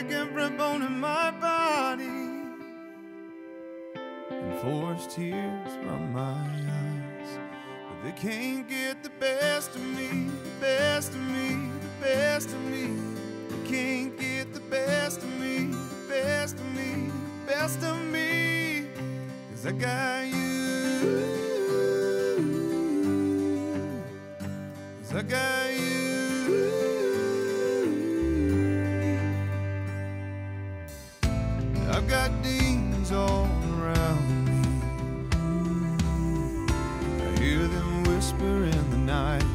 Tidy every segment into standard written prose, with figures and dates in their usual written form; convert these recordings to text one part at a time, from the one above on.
break every bone in my body and force tears from my eyes. But they can't get the best of me, the best of me, the best of me. They can't get the best of me, the best of me, the best of me. 'Cause I got you, 'cause I got you. I've got demons all around me. I hear them whisper in the night,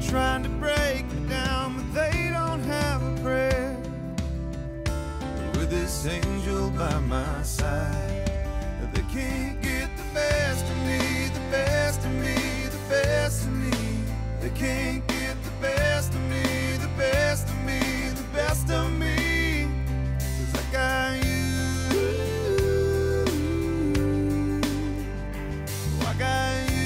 trying to break me down, but they don't have a prayer. But with this angel by my side, they can't get the best of me, the best of me, the best of me. They can't get the best of me, the best of me, the best of me. 'Cause I got you, oh, I got you.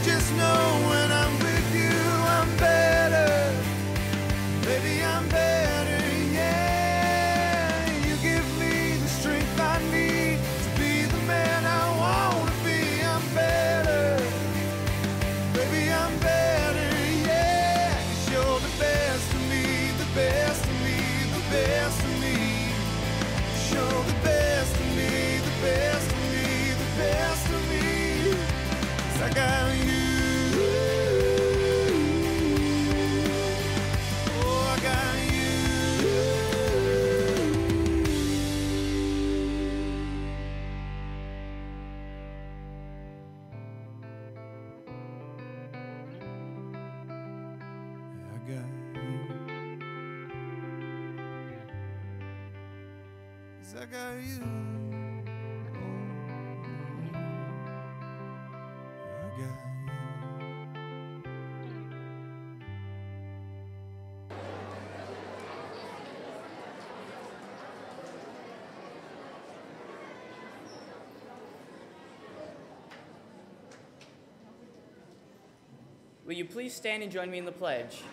Just know when I'm with you, I'm better. Baby, I'm better, yeah. You give me the strength I need to be the man I want to be. I'm better. Baby, I'm better, yeah. 'Cause you're the best of me, the best of me, the best of me. 'Cause you're the best of me, the best of me, the best of me. 'Cause I got you. I got you. Oh, I got you. Will you please stand and join me in the pledge?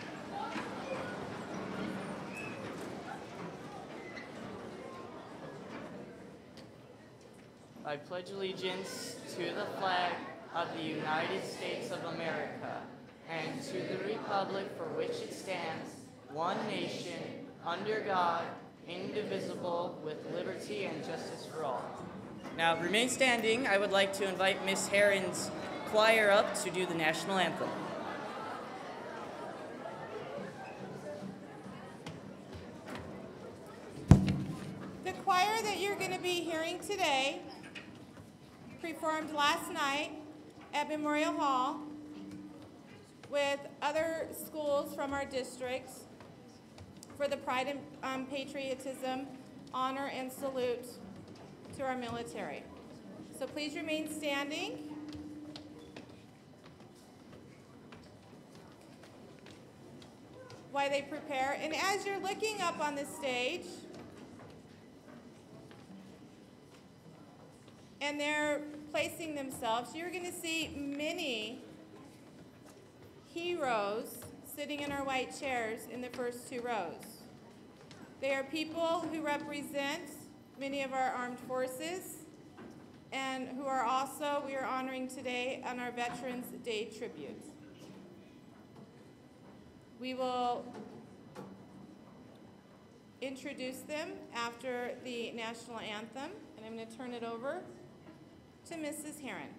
I pledge allegiance to the flag of the United States of America and to the republic for which it stands, one nation, under God, indivisible, with liberty and justice for all. Now, remain standing. I would like to invite Miss Heron's choir up to do the national anthem. The choir that you're going to be hearing today performed last night at Memorial Hall with other schools from our district for the pride and patriotism, honor, and salute to our military. So please remain standing. While they prepare, and as you're looking up on the stage, and they're placing themselves, you're going to see many heroes sitting in our white chairs in the first two rows. They are people who represent many of our armed forces and who are also, we are honoring today on our Veterans Day tribute. We will introduce them after the national anthem, and I'm going to turn it over to Mrs. Heron.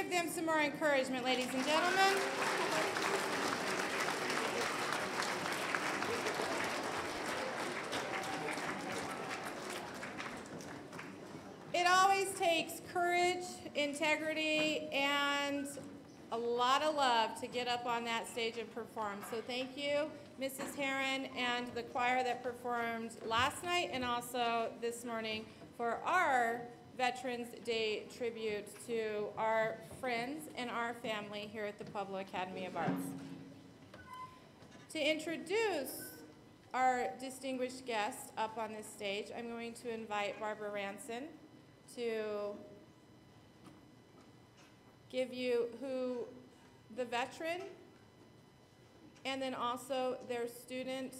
give them some more encouragement, ladies and gentlemen. It always takes courage, integrity, and a lot of love to get up on that stage and perform. So thank you, Mrs. Heron, and the choir that performed last night and also this morning for our Veterans Day tribute to our friends and our family here at the Pueblo Academy of Arts. To introduce our distinguished guest up on this stage, I'm going to invite Barbara Ranson to give you who the veteran and then also their student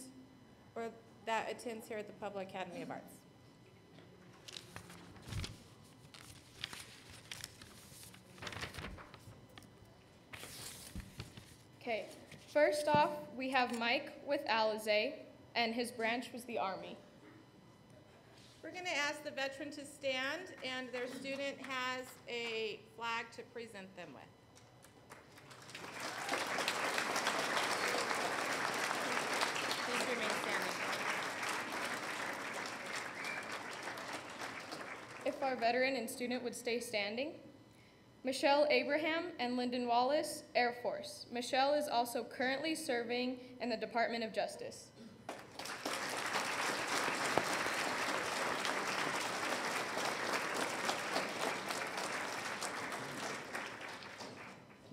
or that attends here at the Pueblo Academy of Arts. Okay, first off, we have Mike with Alizé, and his branch was the Army. We're going to ask the veteran to stand, and their student has a flag to present them with. Please remain standing. If our veteran and student would stay standing. Michelle Abraham and Lyndon Wallace, Air Force. Michelle is also currently serving in the Department of Justice.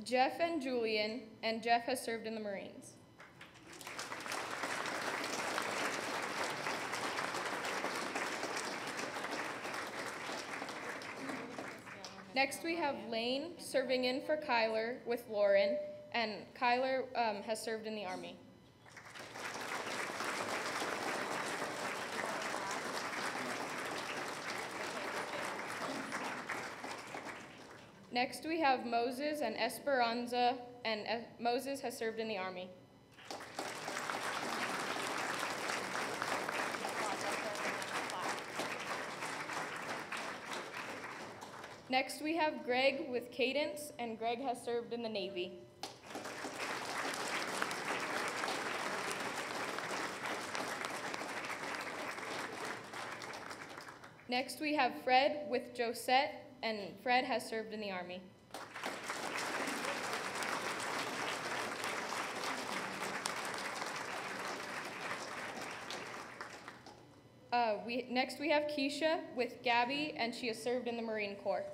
Jeff and Julian, and Jeff has served in the Marines. Next we have Lane serving in for Kyler with Lauren, and Kyler has served in the Army. Next we have Moses and Esperanza, and Moses has served in the Army. Next we have Greg with Cadence, and Greg has served in the Navy. Next we have Fred with Josette, and Fred has served in the Army. Next we have Keisha with Gabby, and she has served in the Marine Corps.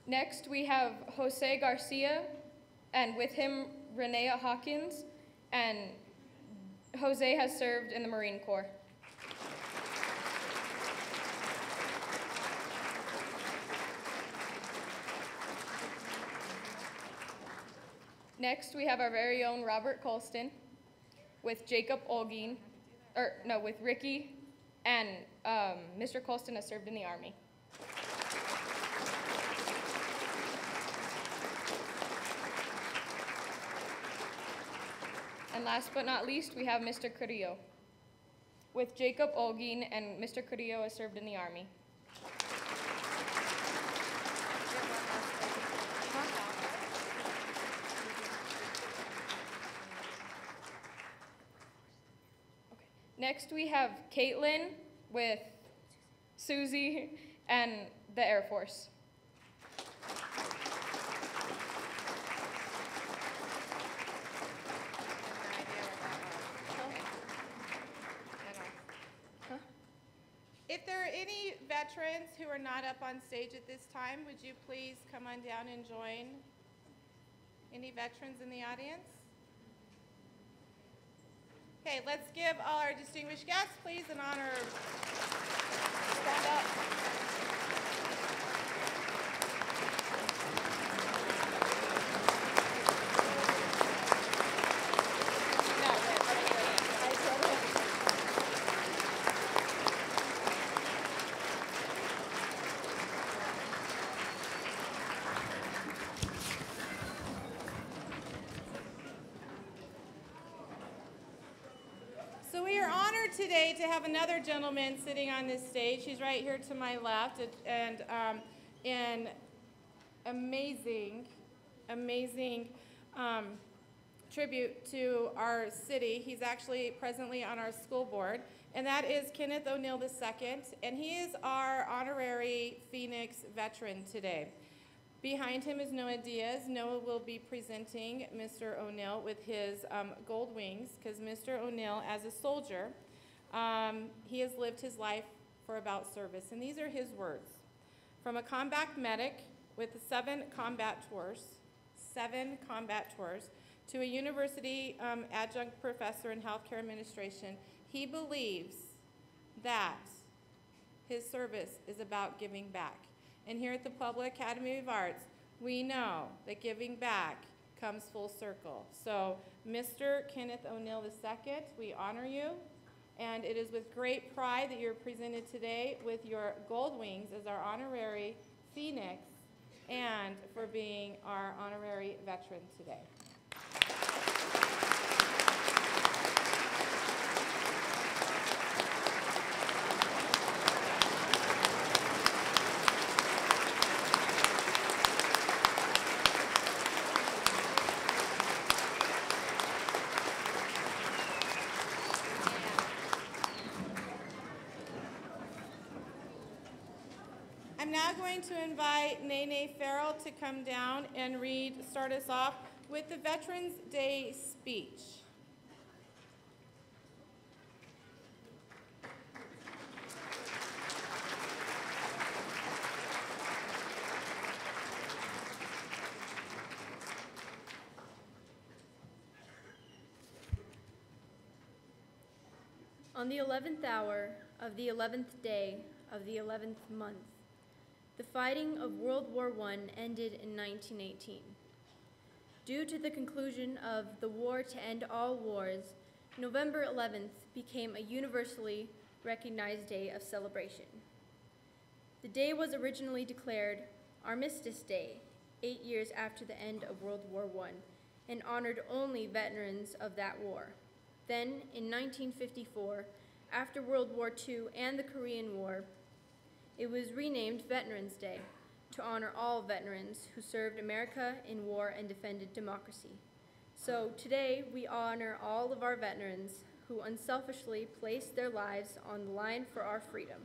Next we have Jose Garcia, and with him Renea Hawkins, and Jose has served in the Marine Corps. Next, we have our very own Robert Colston with Jacob Olgin, with Ricky, and Mr. Colston has served in the Army. And last but not least, we have Mr. Carrillo with Jacob Olgin, and Mr. Carrillo has served in the Army. Next, we have Caitlin with Susie and the Air Force. If there are any veterans who are not up on stage at this time, would you please come on down and join? Any veterans in the audience? Okay, let's give all our distinguished guests, please, an honor. Stand up. So we are honored today to have another gentleman sitting on this stage. He's right here to my left, and an amazing tribute to our city. He's actually presently on our school board, and that is Kenneth O'Neill II, and he is our honorary Phoenix veteran today. Behind him is Noah Diaz. Noah will be presenting Mr. O'Neill with his gold wings, because Mr. O'Neill, as a soldier, he has lived his life for about service. And these are his words. From a combat medic with 7 combat tours, to a university adjunct professor in healthcare administration, he believes that his service is about giving back. And here at the Pueblo Academy of Arts, we know that giving back comes full circle. So, Mr. Kenneth O'Neill II, we honor you, and it is with great pride that you're presented today with your gold wings as our honorary Phoenix and for being our honorary veteran today. I'm now going to invite Nene Farrell to come down and start us off with the Veterans Day speech. On the 11th hour of the 11th day of the 11th month, the fighting of World War I ended in 1918. Due to the conclusion of the war to end all wars, November 11th became a universally recognized day of celebration. The day was originally declared Armistice Day, 8 years after the end of World War I, and honored only veterans of that war. Then, in 1954, after World War II and the Korean War, it was renamed Veterans Day to honor all veterans who served America in war and defended democracy. So today we honor all of our veterans who unselfishly placed their lives on the line for our freedom.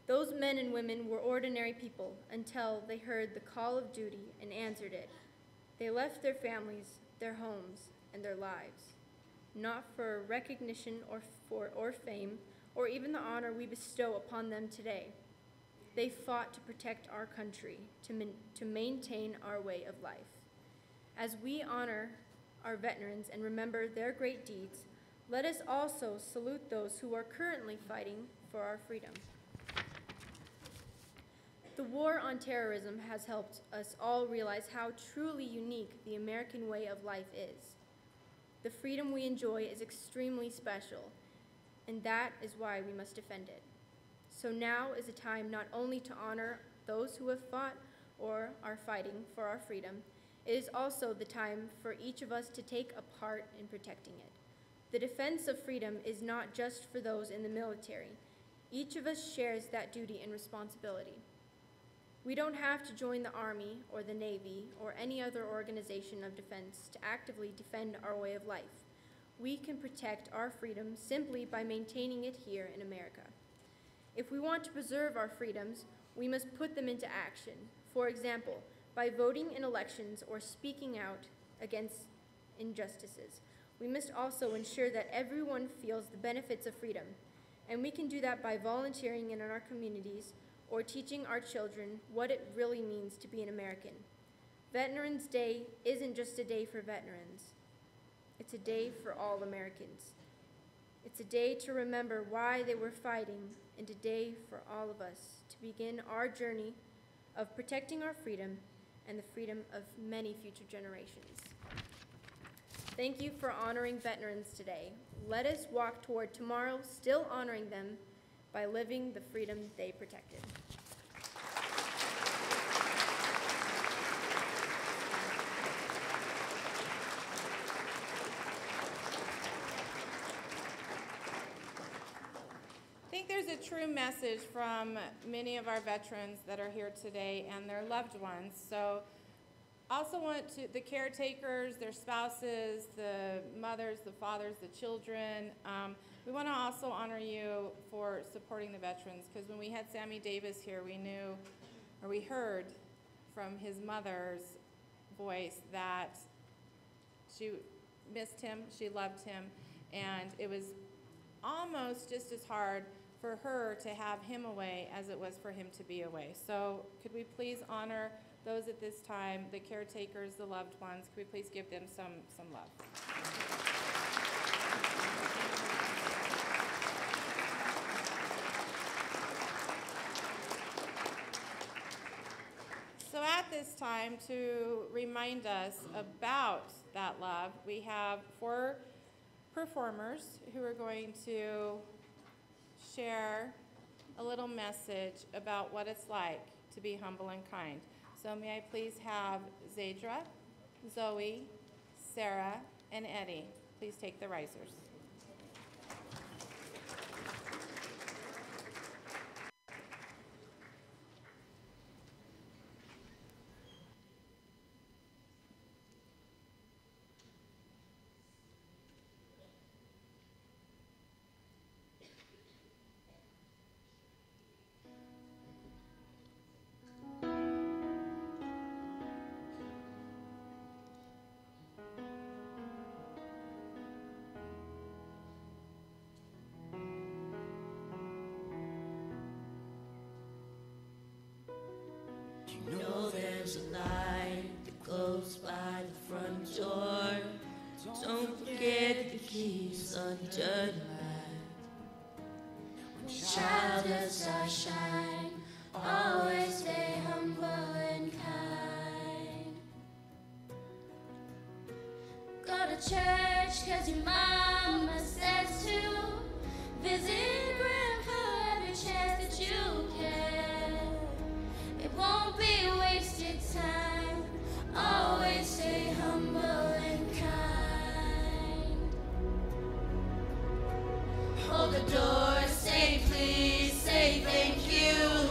Those men and women were ordinary people until they heard the call of duty and answered it. They left their families, their homes, and their lives, not for recognition or fame, or even the honor we bestow upon them today. They fought to protect our country, to maintain our way of life. As we honor our veterans and remember their great deeds, let us also salute those who are currently fighting for our freedom. The war on terrorism has helped us all realize how truly unique the American way of life is. The freedom we enjoy is extremely special, and that is why we must defend it. So now is a time not only to honor those who have fought or are fighting for our freedom, it is also the time for each of us to take a part in protecting it. The defense of freedom is not just for those in the military. Each of us shares that duty and responsibility. We don't have to join the Army or the Navy or any other organization of defense to actively defend our way of life. We can protect our freedom simply by maintaining it here in America. If we want to preserve our freedoms, we must put them into action. For example, by voting in elections or speaking out against injustices. We must also ensure that everyone feels the benefits of freedom, and we can do that by volunteering in our communities or teaching our children what it really means to be an American. Veterans Day isn't just a day for veterans. It's a day for all Americans. It's a day to remember why they were fighting, and a day for all of us to begin our journey of protecting our freedom and the freedom of many future generations. Thank you for honoring veterans today. Let us walk toward tomorrow still honoring them by living the freedom they protected. there's a true message from many of our veterans that are here today and their loved ones. So also want to, the caretakers, their spouses, the mothers, the fathers, the children, we want to also honor you for supporting the veterans, because when we had Sammy Davis here, we knew, or we heard from his mother's voice that she missed him, she loved him, and it was almost just as hard for her to have him away as it was for him to be away. So could we please honor those at this time, the caretakers, the loved ones? Could we please give them some love? So at this time, to remind us about that love, we have 4 performers who are going to share a little message about what it's like to be humble and kind. So may I please have Zadra, Zoe, Sarah, and Eddie. Please take the risers. You know there's a light that goes by the front door. Don't forget the keys under the light. When child a star shine, always stay humble and kind. Go to church 'cause your mama says to. Visit grandpa every chance that you can. It won't be wasted time. Always stay humble and kind. Hold the door, say please, say thank you.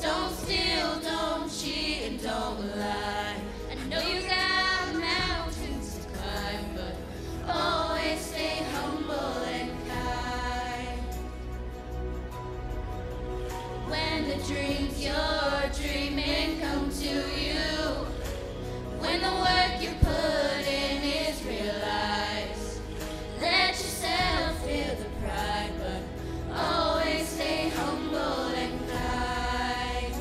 Don't steal, don't cheat, and don't lie. I know you got mountains to climb, but always stay humble and kind. When the dreams you're dreaming come to you, when the work you put in is realized, let yourself feel the pride, but always stay humble and kind.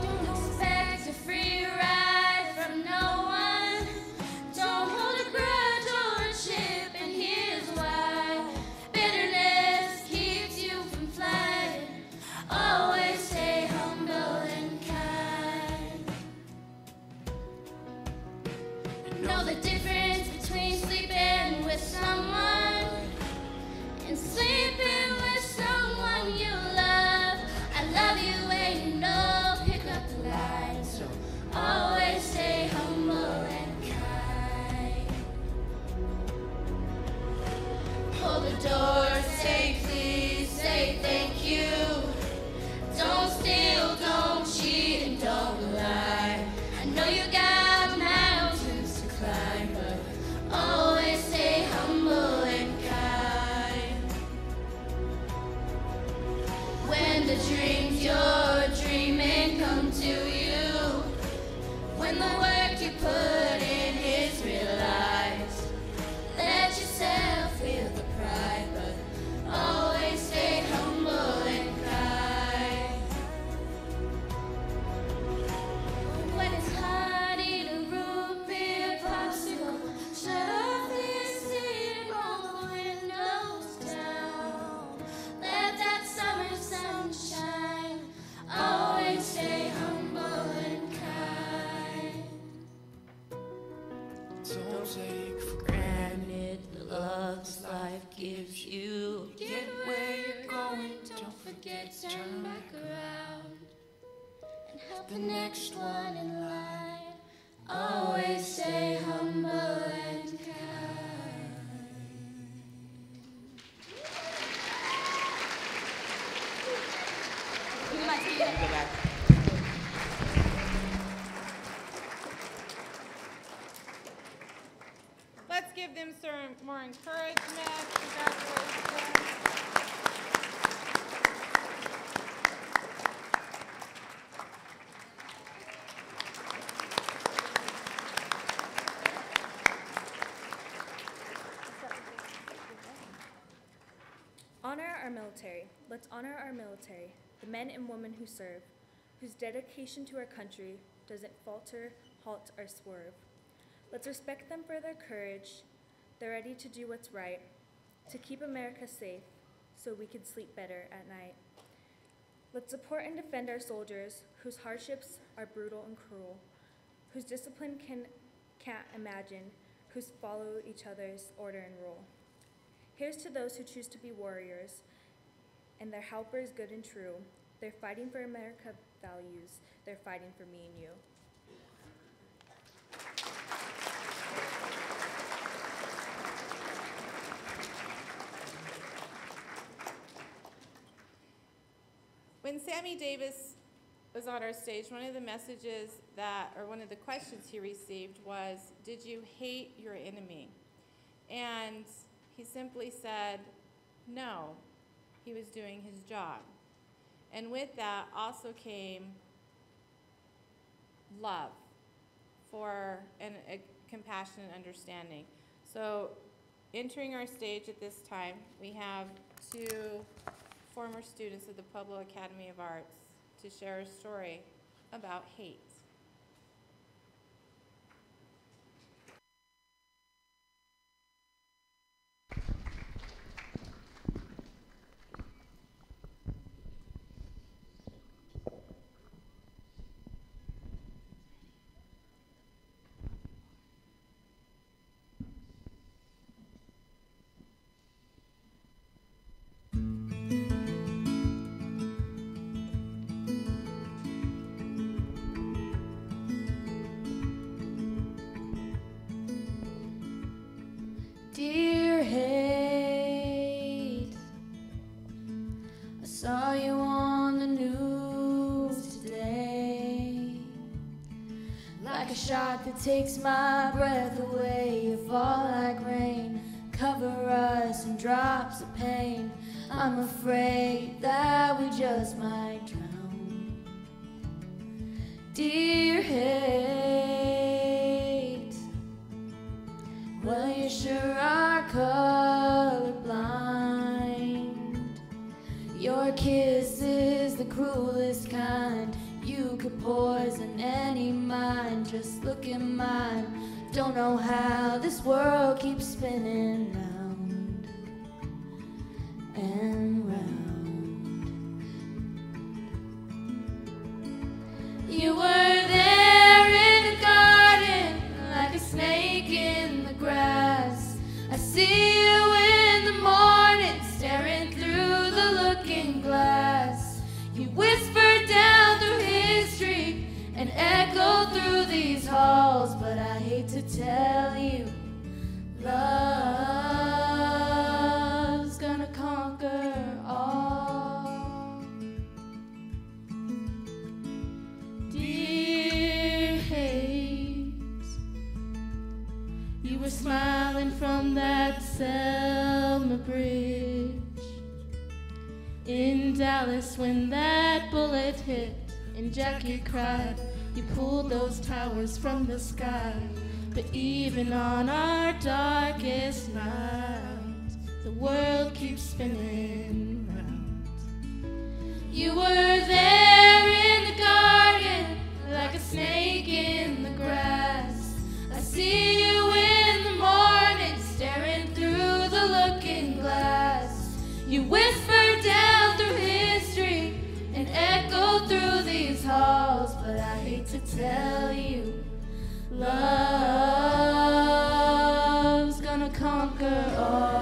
Don't expect a free ride from no one. Don't hold a grudge or a chip, and here's why. Bitterness keeps you from flying. Always stay humble and kind. Know the difference between sleeping with someone and sleeping with someone you love. I love you and you know, pick up the line. So always stay humble and kind. Hold the door, say please, say thank you. Don't steal, don't cheat, and don't lie. I know you got mountains to climb, but always stay humble and kind. When the dreams you're dreaming come to you, when the work you put in is realized, let yourself feel the pride, but always stay humble and kind. When it's hard, eat a root beer popsicle. Shut off the AC and roll the windows down. Let that summer sun shine. Always stay humble and kind. Don't take for Granted, the loves life gives you. Get where you're going, Don't forget to turn back around and help the next one in line. Always stay humble and kind. you go back. Let's give them some more encouragement. Congratulations. Honor our military. Let's honor our military, the men and women who serve, whose dedication to our country doesn't falter, halt, or swerve. Let's respect them for their courage. They're ready to do what's right, to keep America safe, so we can sleep better at night. Let's support and defend our soldiers, whose hardships are brutal and cruel, whose discipline can't imagine, whose follow each other's order and rule. Here's to those who choose to be warriors, and their helpers good and true. They're fighting for America values. They're fighting for me and you. When Sammy Davis was on our stage, one of the messages one of the questions he received was, did you hate your enemy? And he simply said, no, he was doing his job. And with that also came love and a compassion and understanding. So entering our stage at this time, we have two former students of the Pueblo Academy of Arts to share a story about hate. Dear hate, I saw you on the news today. Like a shot that takes my breath away, you fall like rain, cover us in drops of pain. I'm afraid that we just might drown. Dear hate, well, you sure are colorblind. Your kiss is the cruelest kind. You could poison any mind. Just look at mine. Don't know how this world keeps spinning round and round. You were there in the garden, like a snake in the grass. I see you in the morning, staring through the looking glass. You whisper down through history and echo through these halls. But I hate to tell you, love's gonna conquer all. Dear hate, you were smiling from that Selma Bridge in Dallas when that bullet hit and Jackie cried. You pulled those towers from the sky. But even on our darkest night, the world keeps spinning round. You were there in the garden, like a snake in the grass. I see you in the morning, staring through the looking glass. You whisper down through history and echo through these halls. But I hate to tell you, love's gonna conquer all.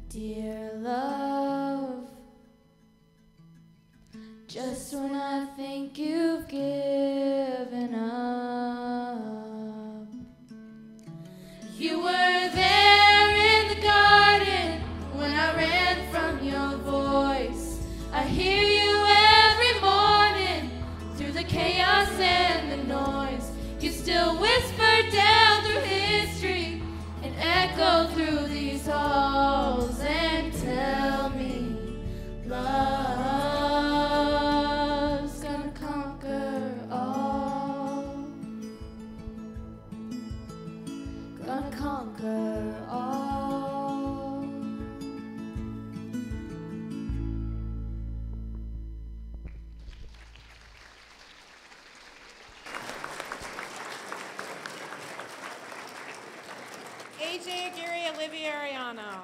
Dear love, Just when I think you've given up, you were there in the garden when I ran from your voice. I hear you every morning through the chaos and the noise. You still whisper down through history and echo through these halls and tell me love's gonna conquer all. Gonna conquer all. AJ Aguirre, Olivia Ariano.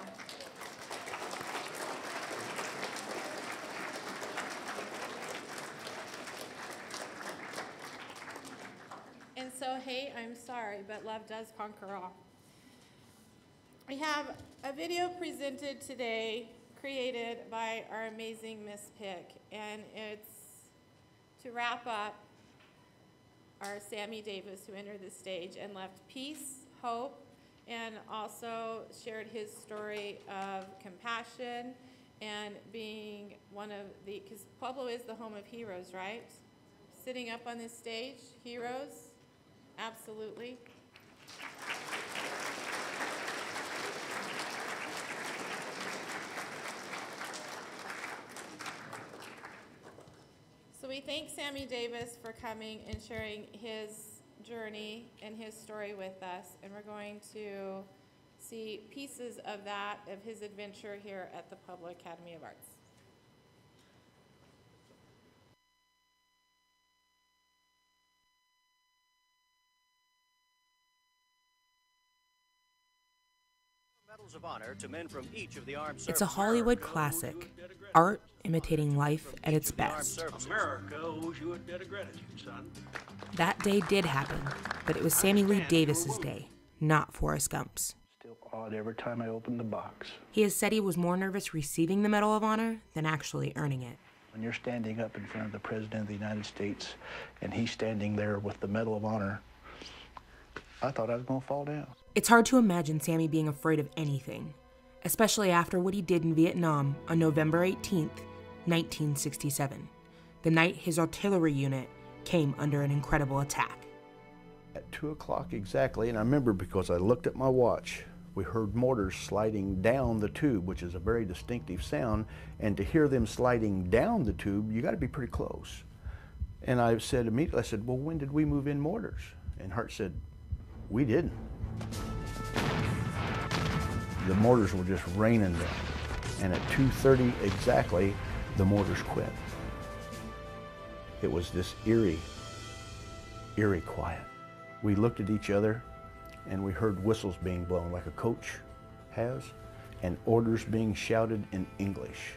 And so, hey, I'm sorry, but love does conquer all. We have a video presented today created by our amazing Miss Pick, and it's to wrap up our Sammy Davis, who entered the stage and left peace, hope, and also shared his story of compassion and being one of the, because Pueblo is the home of heroes, right? Sitting up on this stage, heroes, absolutely. So we thank Sammy Davis for coming and sharing his journey and his story with us, and we're going to see pieces of that, of his adventure here at the Pueblo Academy of Arts. Medals of honor to men from each of the armed services. It's a Hollywood classic, art imitating life at its best. America owes you a debt of gratitude, son. That day did happen, but it was Sammy Lee Davis's day, not Forrest Gump's. Still odd every time I open the box. He has said he was more nervous receiving the Medal of Honor than actually earning it. When you're standing up in front of the President of the United States and he's standing there with the Medal of Honor, I thought I was going to fall down. It's hard to imagine Sammy being afraid of anything, especially after what he did in Vietnam on November 18th, 1967, the night his artillery unit came under an incredible attack. At 2 o'clock exactly, and I remember because I looked at my watch, we heard mortars sliding down the tube, which is a very distinctive sound, and to hear them sliding down the tube, you got to be pretty close. And I said immediately, I said, well, when did we move in mortars? And Hart said, we didn't. The mortars were just raining down. And at 2:30 exactly, the mortars quit. It was this eerie quiet. We looked at each other and we heard whistles being blown like a coach has, and orders being shouted in English.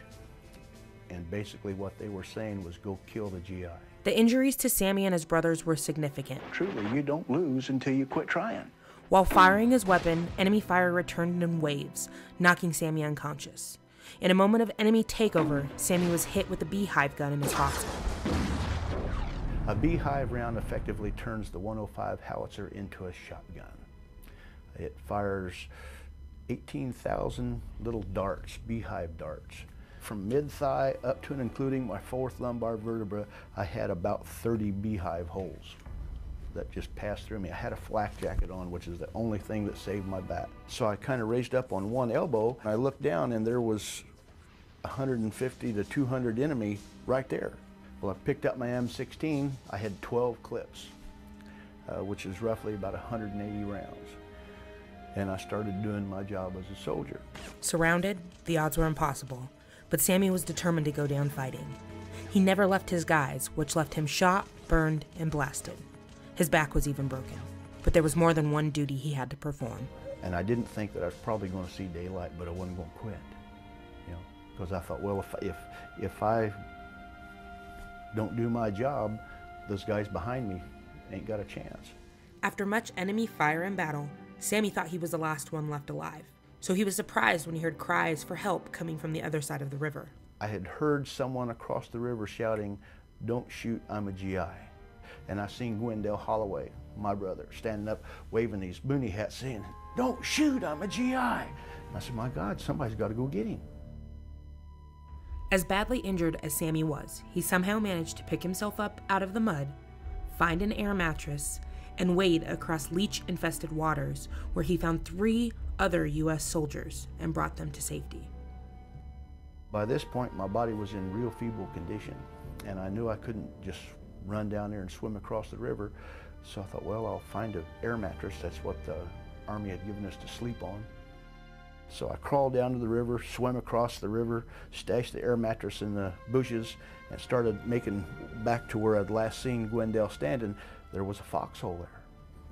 And basically what they were saying was, go kill the GI. The injuries to Sammy and his brothers were significant. Truly, you don't lose until you quit trying. While firing his weapon, enemy fire returned in waves, knocking Sammy unconscious. In a moment of enemy takeover, Sammy was hit with a beehive gun in his hospital. A beehive round effectively turns the 105 howitzer into a shotgun. It fires 18,000 little darts, beehive darts. From mid-thigh up to and including my fourth lumbar vertebra, I had about 30 beehive holes that just passed through me. I had a flak jacket on, which is the only thing that saved my back. So I kind of raised up on one elbow, and I looked down, and there was 150 to 200 enemy right there. Well, I picked up my M16. I had 12 clips, which is roughly about 180 rounds. And I started doing my job as a soldier. Surrounded, the odds were impossible, but Sammy was determined to go down fighting. He never left his guys, which left him shot, burned, and blasted. His back was even broken, but there was more than one duty he had to perform. And I didn't think that I was probably going to see daylight, but I wasn't going to quit, you know, because I thought, well, if I don't do my job, those guys behind me ain't got a chance. After much enemy fire and battle, Sammy thought he was the last one left alive, so he was surprised when he heard cries for help coming from the other side of the river. I had heard someone across the river shouting, "Don't shoot, I'm a GI." And I seen Gwendell Holloway, my brother, standing up waving these boonie hats saying, "Don't shoot, I'm a GI." And I said, my God, somebody's got to go get him. As badly injured as Sammy was, he somehow managed to pick himself up out of the mud, find an air mattress, and wade across leech-infested waters where he found 3 other U.S. soldiers and brought them to safety. By this point, my body was in real feeble condition, and I knew I couldn't just run down there and swim across the river. So I thought, well, I'll find an air mattress. That's what the Army had given us to sleep on. So I crawled down to the river, swam across the river, stashed the air mattress in the bushes, and started making back to where I'd last seen Gwendell standing. There was a foxhole there.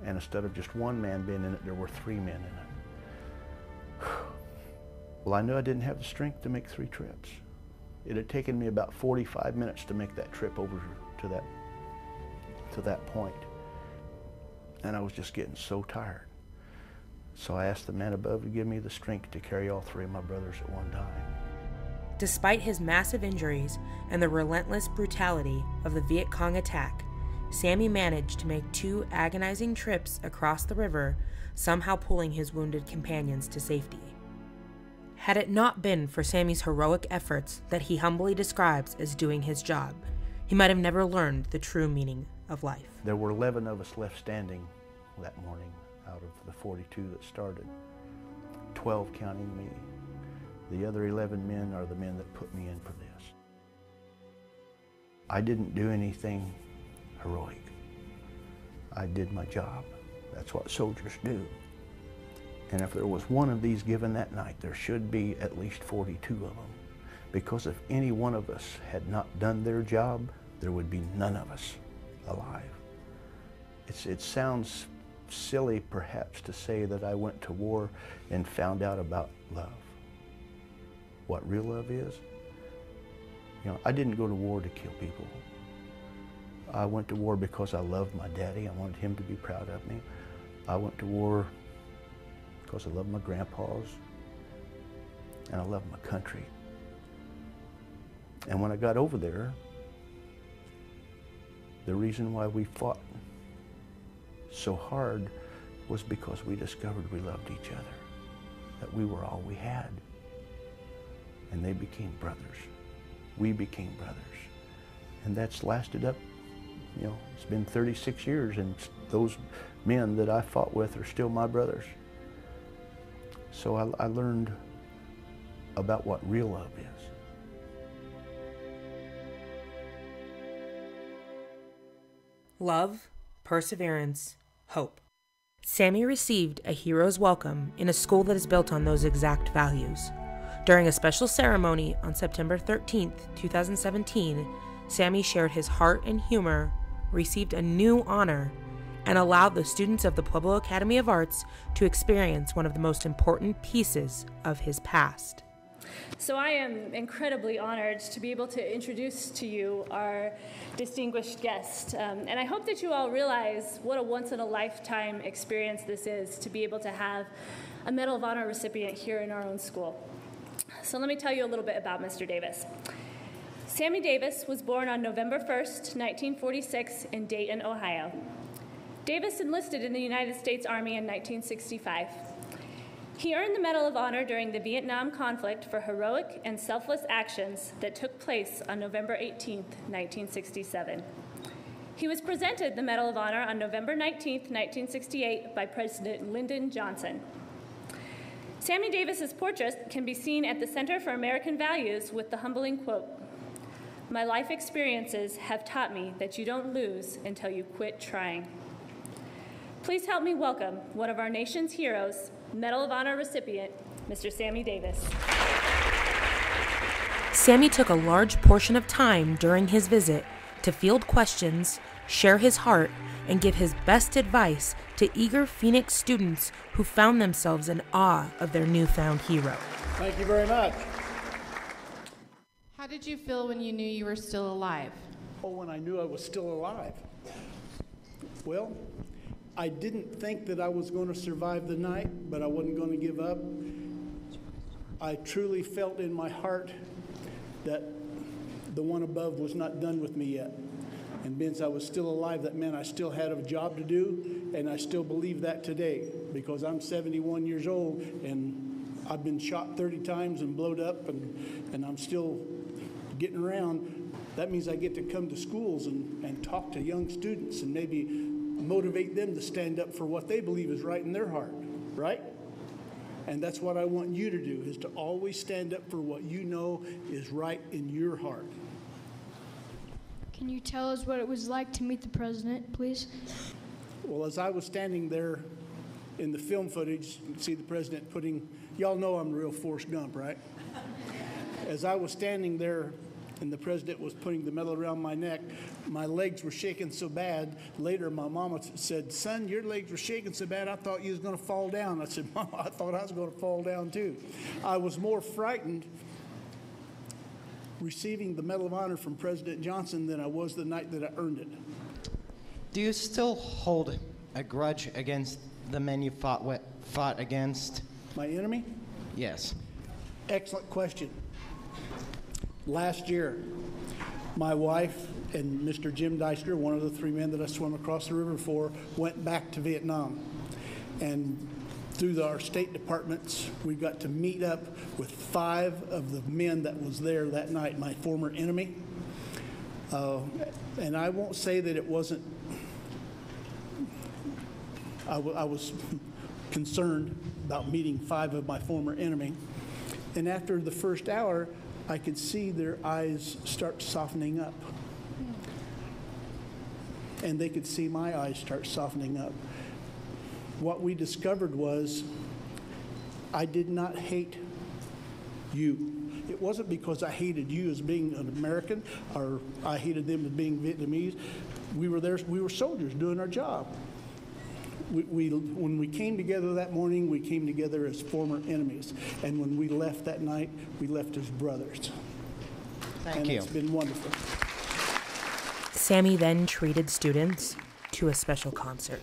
And instead of just one man being in it, there were 3 men in it. Well, I knew I didn't have the strength to make 3 trips. It had taken me about 45 minutes to make that trip over to that point. And I was just getting so tired. So I asked the man above to give me the strength to carry all 3 of my brothers at one time. Despite his massive injuries and the relentless brutality of the Viet Cong attack, Sammy managed to make 2 agonizing trips across the river, somehow pulling his wounded companions to safety. Had it not been for Sammy's heroic efforts that he humbly describes as doing his job, he might have never learned the true meaning of life. There were 11 of us left standing that morning out of the 42 that started, 12 counting me. The other 11 men are the men that put me in for this. I didn't do anything heroic. I did my job. That's what soldiers do. And if there was one of these given that night, there should be at least 42 of them. Because if any one of us had not done their job, there would be none of us alive. It sounds silly, perhaps, to say that I went to war and found out about love. What real love is? You know, I didn't go to war to kill people. I went to war because I loved my daddy. I wanted him to be proud of me. I went to war because I loved my grandpas and I loved my country. And when I got over there, the reason why we fought so hard was because we discovered we loved each other, that we were all we had. And they became brothers. We became brothers. And that's lasted up, you know, it's been 36 years, and those men that I fought with are still my brothers. So I learned about what real love is. Love, perseverance, hope. Sammy received a hero's welcome in a school that is built on those exact values. During a special ceremony on September 13th, 2017, Sammy shared his heart and humor, received a new honor, and allowed the students of the Pueblo Academy of Arts to experience one of the most important pieces of his past. So I am incredibly honored to be able to introduce to you our distinguished guest. And I hope that you all realize what a once-in-a-lifetime experience this is to be able to have a Medal of Honor recipient here in our own school. So let me tell you a little bit about Mr. Davis. Sammy Davis was born on November 1st, 1946 in Dayton, Ohio. Davis enlisted in the United States Army in 1965. He earned the Medal of Honor during the Vietnam conflict for heroic and selfless actions that took place on November 18th, 1967. He was presented the Medal of Honor on November 19th, 1968 by President Lyndon Johnson. Sammy Davis's portrait can be seen at the Center for American Values with the humbling quote, "My life experiences have taught me that you don't lose until you quit trying." Please help me welcome one of our nation's heroes, Medal of Honor recipient, Mr. Sammy Davis. Sammy took a large portion of time during his visit to field questions, share his heart, and give his best advice to eager Phoenix students who found themselves in awe of their newfound hero. Thank you very much. How did you feel when you knew you were still alive? Oh, when I knew I was still alive. Well, I didn't think that I was going to survive the night, but I wasn't going to give up. I truly felt in my heart that the one above was not done with me yet. And since I was still alive, that meant I still had a job to do, and I still believe that today, because I'm 71 years old, and I've been shot 30 times and blowed up, and I'm still getting around. That means I get to come to schools and talk to young students and maybe motivate them to stand up for what they believe is right in their heart, right? And that's what I want you to do, is to always stand up for what you know is right in your heart. Can you tell us what it was like to meet the president, please? Well, as I was standing there in the film footage, you can see the president putting, y'all know I'm a real Forrest Gump, right? As I was standing there and the president was putting the medal around my neck, my legs were shaking so bad. Later, my mama said, "Son, your legs were shaking so bad, I thought you was going to fall down." I said, "Mama, I thought I was going to fall down too." I was more frightened receiving the Medal of Honor from President Johnson than I was the night that I earned it. Do you still hold a grudge against the men you fought against? My enemy? Yes. Excellent question. Last year, my wife and Mr. Jim Deister, one of the 3 men that I swam across the river for, went back to Vietnam. And through our state departments, we got to meet up with 5 of the men that was there that night, my former enemy. And I won't say that it wasn't, I was concerned about meeting 5 of my former enemy. And after the first hour, I could see their eyes start softening up. And they could see my eyes start softening up. What we discovered was I did not hate you. It wasn't because I hated you as being an American or I hated them as being Vietnamese. We were there, we were soldiers doing our job. When we came together that morning, we came together as former enemies. And when we left that night, we left as brothers. Thank you. And it's been wonderful. Sammy then treated students to a special concert.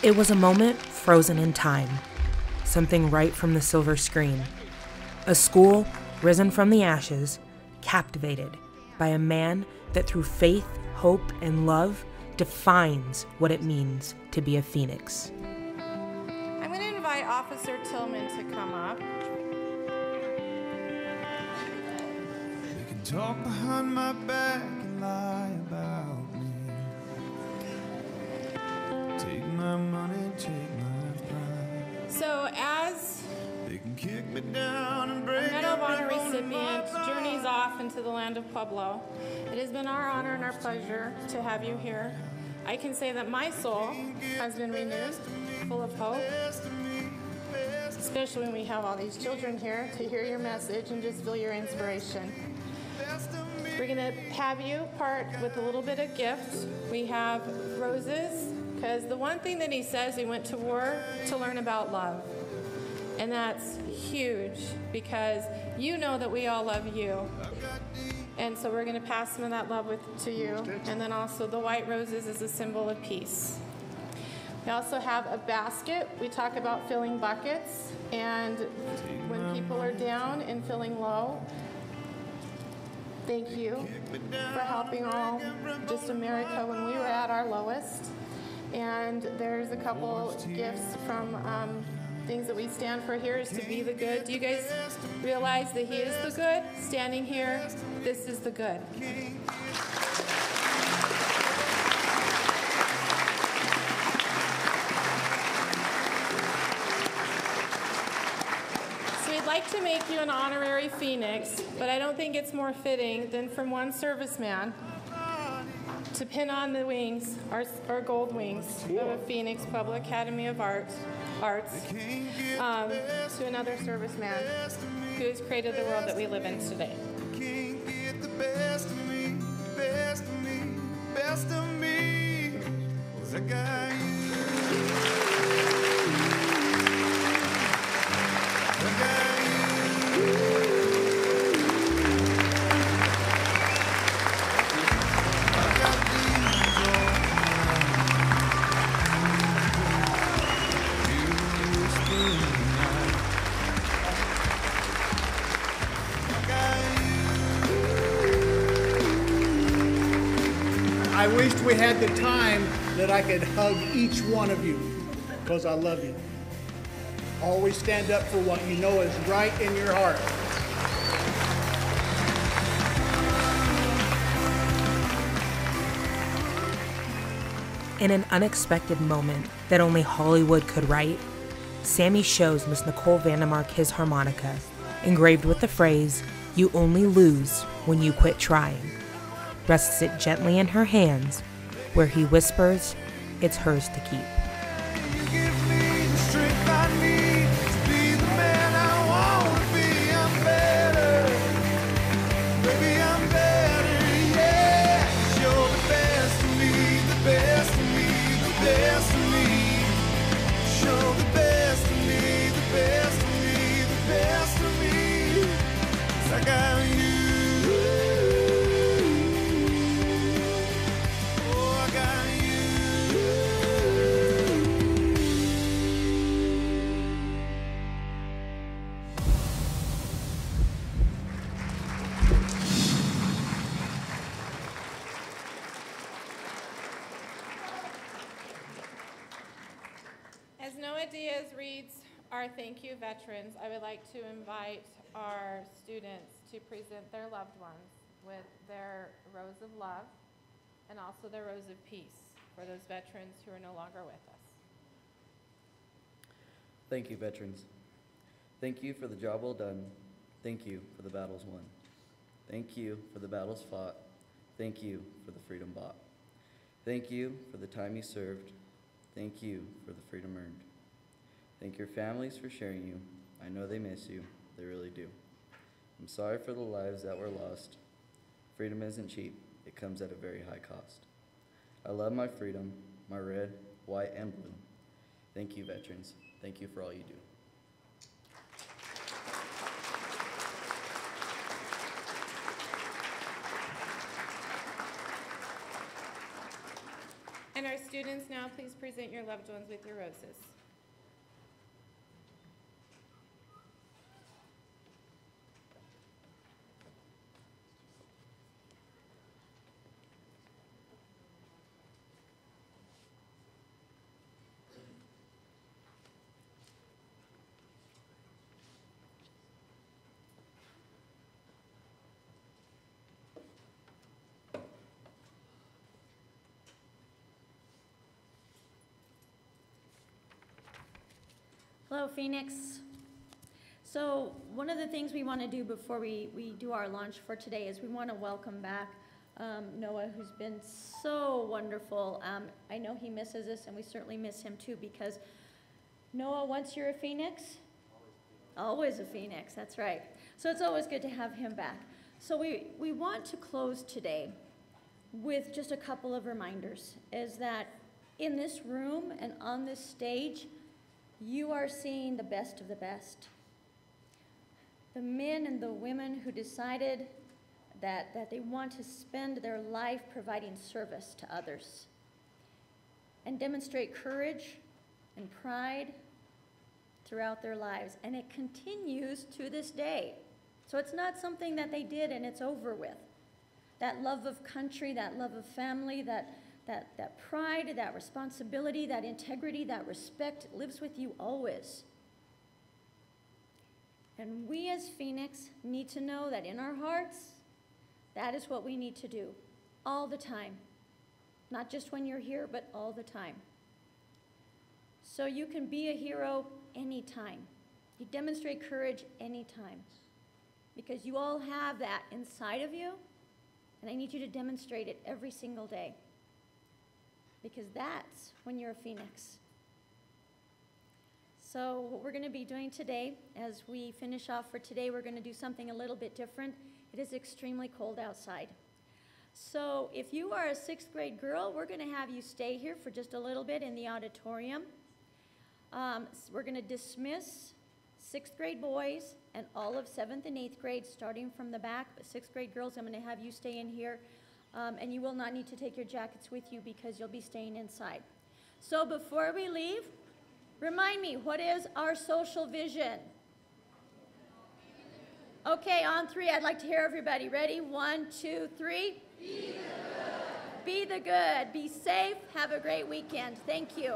It was a moment frozen in time, something right from the silver screen. A school risen from the ashes, captivated by a man that through faith, hope, and love defines what it means to be a phoenix. I'm going to invite Officer Tillman to come up. They can talk behind my back and lie about me. Take my money, take my pride. So as They can kick me down and break Medal of up Honor every bone in my recipient body. journeys off into the land of Pueblo, it has been our honor and our pleasure to have you here. I can say that my soul has been renewed, full of hope, especially when we have all these children here to hear your message and just feel your inspiration. We're going to have you part with a little bit of gift. We have roses, because the one thing that he says, he went to war to learn about love. And that's huge, because you know that we all love you. And so we're going to pass some of that love to you. And then also the white roses is a symbol of peace. We also have a basket. We talk about filling buckets. And when people are down and feeling low, thank you for helping all just America when we were at our lowest. And there's a couple gifts from things that we stand for here is to be the good. Do you guys realize that he is the good? Standing here, this is the good. like to make you an honorary Phoenix, but I don't think it's more fitting than from one serviceman to pin on the wings, our gold wings of a Phoenix Public Academy of Arts, to another serviceman who has created the world that we live in today. Can't get the best of me, best of me, best of me, 'cause I got you. I got you. I got these I wished we had the time that I could hug each one of you, because I love you. Always stand up for what you know is right in your heart. In an unexpected moment that only Hollywood could write, Sammy shows Miss Nicole Vandemark his harmonica, engraved with the phrase, "You only lose when you quit trying," rests it gently in her hands, where he whispers, it's hers to keep. You give me the strength I need to be the man I want to be. I'm better, baby, I'm better, yeah. 'Cause you're the best of me, the best of me, the best of me. 'Cause you're the best of me, the best of me, the best of me. 'Cause I got you. Oh, I got you. As Noah Diaz reads our thank you veterans, I would like to invite our students to present their loved ones with their rose of love and also their rose of peace for those veterans who are no longer with us. Thank you, veterans. Thank you for the job well done. Thank you for the battles won. Thank you for the battles fought. Thank you for the freedom bought. Thank you for the time you served. Thank you for the freedom earned. Thank your families for sharing you. I know they miss you. They really do. I'm sorry for the lives that were lost. Freedom isn't cheap. It comes at a very high cost. I love my freedom, my red, white, and blue. Thank you, veterans. Thank you for all you do. And our students, now please present your loved ones with your roses. Hello, Phoenix. So one of the things we want to do before we do our launch for today is we want to welcome back Noah, who's been so wonderful. I know he misses us, and we certainly miss him too, because Noah, once you're a Phoenix, always a Phoenix, that's right. So it's always good to have him back. So we want to close today with just a couple of reminders, is that in this room and on this stage, you are seeing the best of the best. The men and the women who decided that they want to spend their life providing service to others and demonstrate courage and pride throughout their lives. And it continues to this day. So it's not something that they did and it's over with. That love of country, that love of family, that pride, that responsibility, that integrity, that respect lives with you always. And we as Phoenix need to know that in our hearts, that is what we need to do all the time. Not just when you're here, but all the time. So you can be a hero anytime. You demonstrate courage anytime, because you all have that inside of you, and I need you to demonstrate it every single day, because that's when you're a phoenix. So what we're going to be doing today, as we finish off for today, we're going to do something a little bit different. It is extremely cold outside. So if you are a 6th grade girl, we're going to have you stay here for just a little bit in the auditorium. We're going to dismiss 6th grade boys and all of 7th and 8th grade, starting from the back. But 6th grade girls, I'm going to have you stay in here, and you will not need to take your jackets with you because you'll be staying inside. So before we leave, remind me, what is our social vision? Okay, on 3, I'd like to hear everybody. Ready? 1, 2, 3. Be the good. Be the good. Be safe. Have a great weekend. Thank you.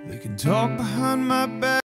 They can talk behind my back.